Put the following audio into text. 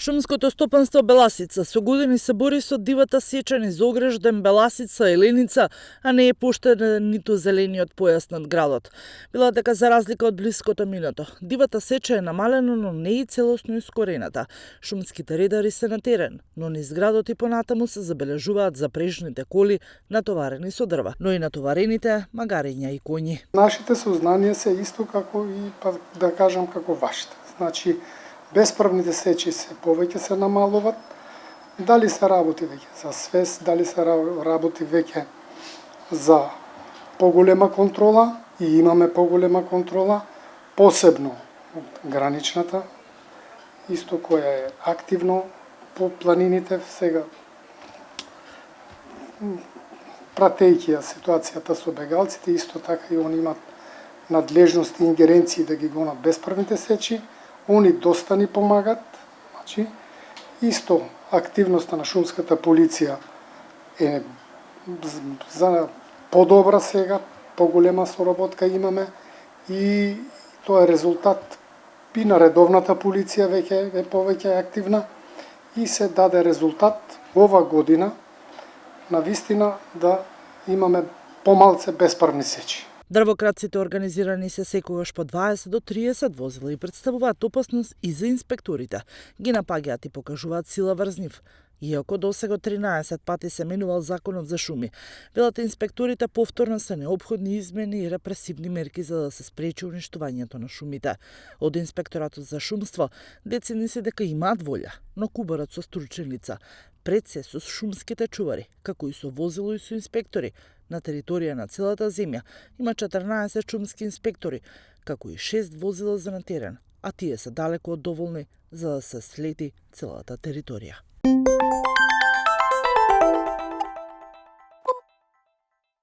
Шумското стопанство Беласица со години се бори со дивата сеча низ Огрежден, Беласица, Еленица, а не е поштеден ниту зелениот појас над градот. Била дека за разлика од блиското минато, дивата сеча е намалена, но не и целосно искорената. Шумските редари се на терен, но низ градот и понатаму се забележуваат запрежните коли натоварени со дрва, но и натоварените магариња и коњи. Нашите сознанија се исто како и, да кажам, како вашите. Значи, бесправните сечи се повеќе се намалуват, дали се работи веќе за свест, дали се работи веќе за поголема контрола, и имаме поголема контрола, посебно граничната, исто која е активно по планините сега, пратејќи ја ситуацијата со бегалците, исто така и они имат надлежности и ингеренции да ги гонат бесправните сечи. Они доста ни помагат, значи, исто активноста на шумската полиција е за подобра сега, поголема соработка имаме и тоа е резултат и на редовната полиција веќе е повеќе активна и се даде резултат ова година на вистина да имаме помалце бесправни сечи. Дрвокраците организирани се секогаш по 20 до 30 возила и представуваат опасност и за инспекторите. Ги напаѓаат и покажуваат сила врз нив. Иако досега 13 пати се менувал законот за шуми, велат инспекторите повторно се неопходни измени и репресивни мерки за да се спречи уништувањето на шумите. Од инспекторатот за шумство децени се дека имаат волја, но кубарат со стручен лица, пред се со шумските чувари, како и со возило и со инспектори. На територија на целата земја има 14 шумски инспектори, како и 6 возила за на терен, а тие се далеку од доволни за да се следи целата територија.